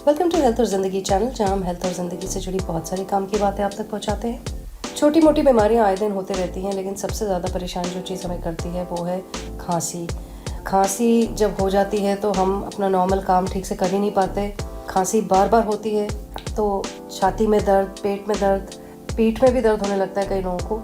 Welcome to health और ज़िंदगी channel, जहां हम हेल्थ और ज़िंदगी से जुड़ी बहुत सारी काम की बातें आप तक पहुंचाते हैं। छोटी मोटी बीमारियां आए दिन होते रहती हैं, लेकिन सबसे ज़्यादा परेशान जो चीज़ हमें करती है वो है खांसी। खांसी जब हो जाती है तो हम अपना नॉर्मल काम ठीक से कर ही नहीं पाते। खांसी बार बार होती है तो छाती में दर्द, पेट में दर्द, पीठ में भी दर्द होने लगता है कई लोगों को।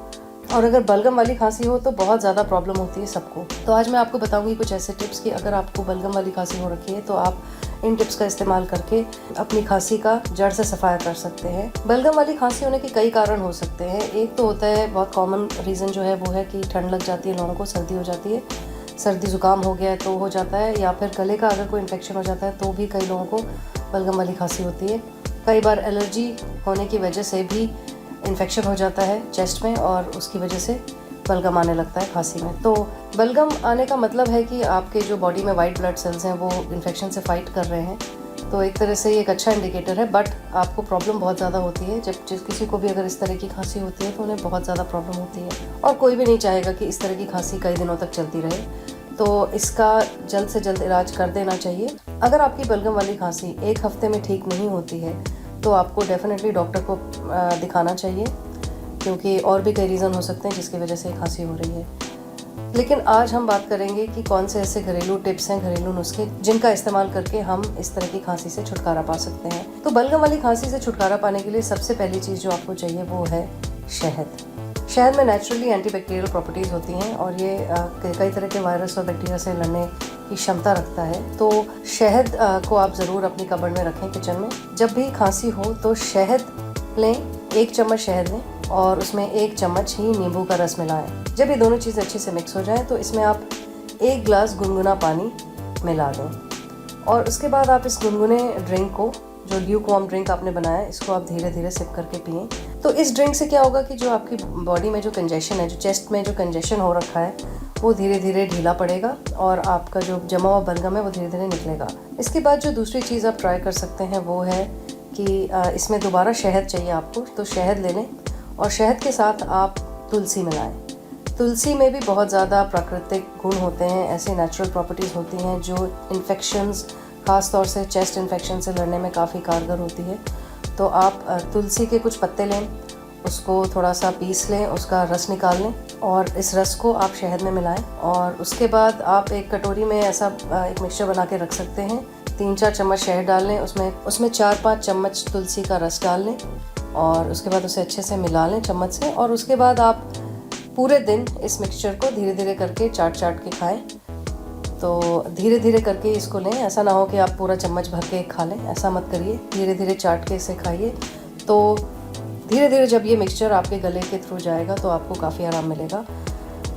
और अगर बलगम वाली खांसी हो तो बहुत ज़्यादा प्रॉब्लम होती है सबको। तो आज मैं आपको बताऊंगी कुछ ऐसे टिप्स कि अगर आपको बलगम वाली खांसी हो रखी है तो आप इन टिप्स का इस्तेमाल करके अपनी खांसी का जड़ से सफाया कर सकते हैं। बलगम वाली खांसी होने के कई कारण हो सकते हैं। एक तो होता है, बहुत कॉमन रीज़न जो है वो है कि ठंड लग जाती है लोगों को, सर्दी हो जाती है, सर्दी ज़ुकाम हो गया है तो हो जाता है, या फिर गले का अगर कोई इन्फेक्शन हो जाता है तो भी कई लोगों को बलगम वाली खांसी होती है। कई बार एलर्जी होने की वजह से भी इन्फेक्शन हो जाता है चेस्ट में और उसकी वजह से बलगम आने लगता है खांसी में। तो बलगम आने का मतलब है कि आपके जो बॉडी में वाइट ब्लड सेल्स हैं वो इन्फेक्शन से फाइट कर रहे हैं। तो एक तरह से ये एक अच्छा इंडिकेटर है, बट आपको प्रॉब्लम बहुत ज़्यादा होती है। जब किसी को भी अगर इस तरह की खांसी होती है तो उन्हें बहुत ज़्यादा प्रॉब्लम होती है और कोई भी नहीं चाहेगा कि इस तरह की खांसी कई दिनों तक चलती रहे। तो इसका जल्द से जल्द इलाज कर देना चाहिए। अगर आपकी बलगम वाली खांसी एक हफ्ते में ठीक नहीं होती है तो आपको डेफिनेटली डॉक्टर को दिखाना चाहिए, क्योंकि और भी कई रीज़न हो सकते हैं जिसकी वजह से खांसी हो रही है। लेकिन आज हम बात करेंगे कि कौन से ऐसे घरेलू टिप्स हैं, घरेलू नुस्खे जिनका इस्तेमाल करके हम इस तरह की खांसी से छुटकारा पा सकते हैं। तो बलगम वाली खांसी से छुटकारा पाने के लिए सबसे पहली चीज़ जो आपको चाहिए वो है शहद। शहद में नेचुरली एंटीबैक्टीरियल प्रॉपर्टीज़ होती हैं और ये कई तरह के वायरस और बैक्टीरिया से लड़ने की क्षमता रखता है। तो शहद को आप ज़रूर अपनी कबर्ड में रखें किचन में। जब भी खांसी हो तो शहद लें, 1 चम्मच शहद लें और उसमें 1 चम्मच ही नींबू का रस मिलाएं। जब ये दोनों चीज़ें अच्छे से मिक्स हो जाएं तो इसमें आप 1 गिलास गुनगुना पानी मिला दें और उसके बाद आप इस गुनगुने ड्रिंक को, जो ल्यूकवार्म ड्रिंक आपने बनाया, इसको आप धीरे धीरे सिप करके पिएं। तो इस ड्रिंक से क्या होगा कि जो आपकी बॉडी में जो कंजेशन है, जो चेस्ट में जो कंजेशन हो रखा है, वो धीरे धीरे ढीला पड़ेगा और आपका जो जमा हुआ बलगम है वो धीरे धीरे निकलेगा। इसके बाद जो दूसरी चीज़ आप ट्राई कर सकते हैं वो है कि इसमें दोबारा शहद चाहिए आपको, तो शहद ले लें और शहद के साथ आप तुलसी मिलाएं। तुलसी में भी बहुत ज़्यादा प्राकृतिक गुण होते हैं, ऐसे नेचुरल प्रॉपर्टीज़ होती हैं जो इन्फेक्शंस, ख़ास तौर से चेस्ट इन्फेक्शन से लड़ने में काफ़ी कारगर होती है। तो आप तुलसी के कुछ पत्ते लें, उसको थोड़ा सा पीस लें, उसका रस निकाल लें और इस रस को आप शहद में मिलाएं और उसके बाद आप एक कटोरी में ऐसा एक मिक्सचर बना के रख सकते हैं। 3-4 चम्मच शहद डाल लें, उसमें 4-5 चम्मच तुलसी का रस डाल लें और उसके बाद उसे अच्छे से मिला लें चम्मच से। और उसके बाद आप पूरे दिन इस मिक्सचर को धीरे धीरे करके चाट के खाएं। तो धीरे धीरे करके इसको लें, ऐसा ना हो कि आप पूरा चम्मच भर के खा लें, ऐसा मत करिए, धीरे धीरे चाट के इसे खाइए। तो धीरे धीरे जब ये मिक्सचर आपके गले के थ्रू जाएगा तो आपको काफ़ी आराम मिलेगा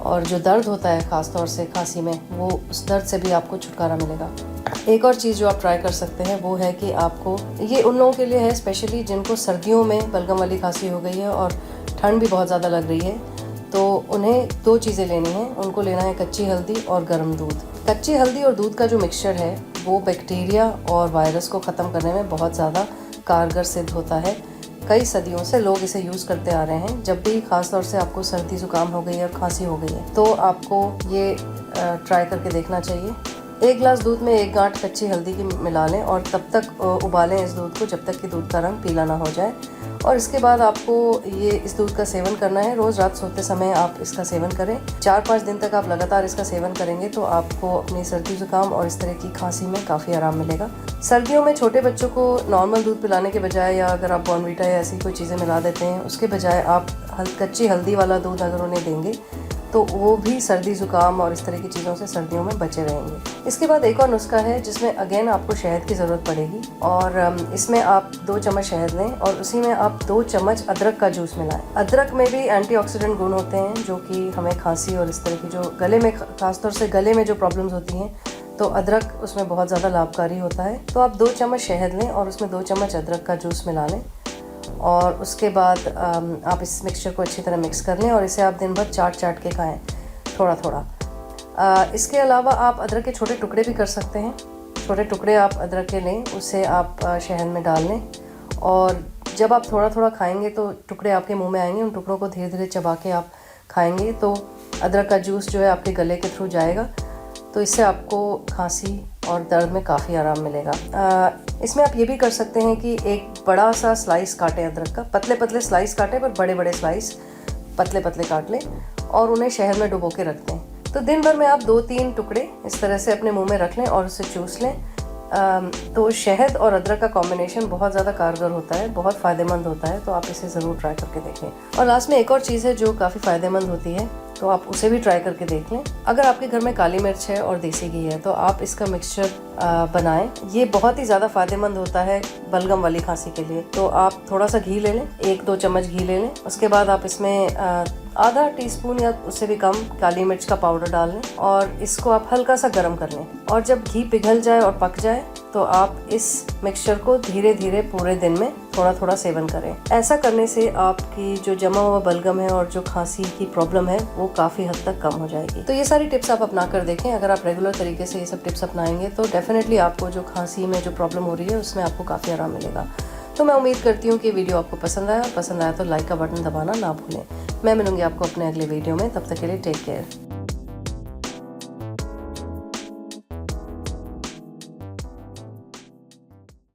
और जो दर्द होता है ख़ास तौर से खांसी में, वो उस दर्द से भी आपको छुटकारा मिलेगा। एक और चीज़ जो आप ट्राई कर सकते हैं वो है कि आपको, ये उन लोगों के लिए है स्पेशली जिनको सर्दियों में बलगम वाली खांसी हो गई है और ठंड भी बहुत ज़्यादा लग रही है, तो उन्हें 2 चीज़ें लेनी है। उनको लेना है कच्ची हल्दी और गर्म दूध। कच्ची हल्दी और दूध का जो मिक्सचर है वो बैक्टीरिया और वायरस को ख़त्म करने में बहुत ज़्यादा कारगर सिद्ध होता है। कई सदियों से लोग इसे यूज़ करते आ रहे हैं। जब भी ख़ास तौर से आपको सर्दी ज़ुकाम हो गई है और खांसी हो गई है तो आपको ये ट्राई करके देखना चाहिए। 1 गिलास दूध में 1 गांठ कच्ची हल्दी की मिला लें और तब तक उबालें इस दूध को जब तक कि दूध का रंग पीला ना हो जाए। और इसके बाद आपको ये इस दूध का सेवन करना है। रोज़ रात सोते समय आप इसका सेवन करें। 4-5 दिन तक आप लगातार इसका सेवन करेंगे तो आपको अपनी सर्दी ज़ुकाम और इस तरह की खांसी में काफ़ी आराम मिलेगा। सर्दियों में छोटे बच्चों को नॉर्मल दूध पिलाने के बजाय, या अगर आप बॉर्नवीटा या ऐसी कोई चीज़ें मिला देते हैं, उसके बजाय आप कच्ची हल्दी वाला दूध अगर उन्हें देंगे तो वो भी सर्दी ज़ुकाम और इस तरह की चीज़ों से सर्दियों में बचे रहेंगे। इसके बाद एक और नुस्खा है जिसमें अगेन आपको शहद की ज़रूरत पड़ेगी और इसमें आप 2 चम्मच शहद लें और उसी में आप 2 चम्मच अदरक का जूस मिलाएं। अदरक में भी एंटीऑक्सीडेंट गुण होते हैं जो कि हमें खांसी और इस तरह की जो गले में, खासतौर से गले में जो प्रॉब्लम्स होती हैं, तो अदरक उसमें बहुत ज़्यादा लाभकारी होता है। तो आप 2 चम्मच शहद लें और उसमें 2 चम्मच अदरक का जूस मिला लें और उसके बाद आप इस मिक्सचर को अच्छी तरह मिक्स कर लें और इसे आप दिन भर चाट के खाएं, थोड़ा थोड़ा। इसके अलावा आप अदरक के छोटे टुकड़े भी कर सकते हैं। छोटे टुकड़े आप अदरक के लें, उसे आप शहद में डाल लें और जब आप थोड़ा थोड़ा खाएंगे तो टुकड़े आपके मुंह में आएंगे। उन टुकड़ों को धीरे धीरे चबा के आप खाएंगे तो अदरक का जूस जो है आपके गले के थ्रू जाएगा, तो इससे आपको खांसी और दर्द में काफ़ी आराम मिलेगा। इसमें आप ये भी कर सकते हैं कि एक बड़ा सा स्लाइस काटें अदरक का, पतले पतले स्लाइस काटें पर बड़े बड़े स्लाइस पतले पतले काट लें और उन्हें शहद में डुबो के रख दें। तो दिन भर में आप 2-3 टुकड़े इस तरह से अपने मुंह में रख लें और उसे चूस लें। तो शहद और अदरक का कॉम्बिनेशन बहुत ज़्यादा कारगर होता है, बहुत फ़ायदेमंद होता है, तो आप इसे ज़रूर ट्राई करके देखें। और लास्ट में एक और चीज़ है जो काफ़ी फ़ायदेमंद होती है, तो आप उसे भी ट्राई करके देख लें। अगर आपके घर में काली मिर्च है और देसी घी है तो आप इसका मिक्सचर बनाएं। ये बहुत ही ज़्यादा फ़ायदेमंद होता है बलगम वाली खांसी के लिए। तो आप थोड़ा सा घी ले लें, 1-2 चम्मच घी ले लें। उसके बाद आप इसमें आधा टीस्पून या उससे भी कम काली मिर्च का पाउडर डाल लें और इसको आप हल्का सा गर्म कर लें। और जब घी पिघल जाए और पक जाए तो आप इस मिक्सचर को धीरे धीरे पूरे दिन में थोड़ा थोड़ा सेवन करें। ऐसा करने से आपकी जो जमा हुआ बलगम है और जो खांसी की प्रॉब्लम है वो काफ़ी हद तक कम हो जाएगी। तो ये सारी टिप्स आप अपना कर देखें। अगर आप रेगुलर तरीके से ये सब टिप्स अपनाएंगे तो डेफिनेटली आपको जो खांसी में जो प्रॉब्लम हो रही है उसमें आपको काफ़ी आराम मिलेगा। तो मैं उम्मीद करती हूँ कि वीडियो आपको पसंद आया तो लाइक का बटन दबाना ना भूलें। मैं मिलूंगी आपको अपने अगले वीडियो में, तब तक के लिए टेक केयर।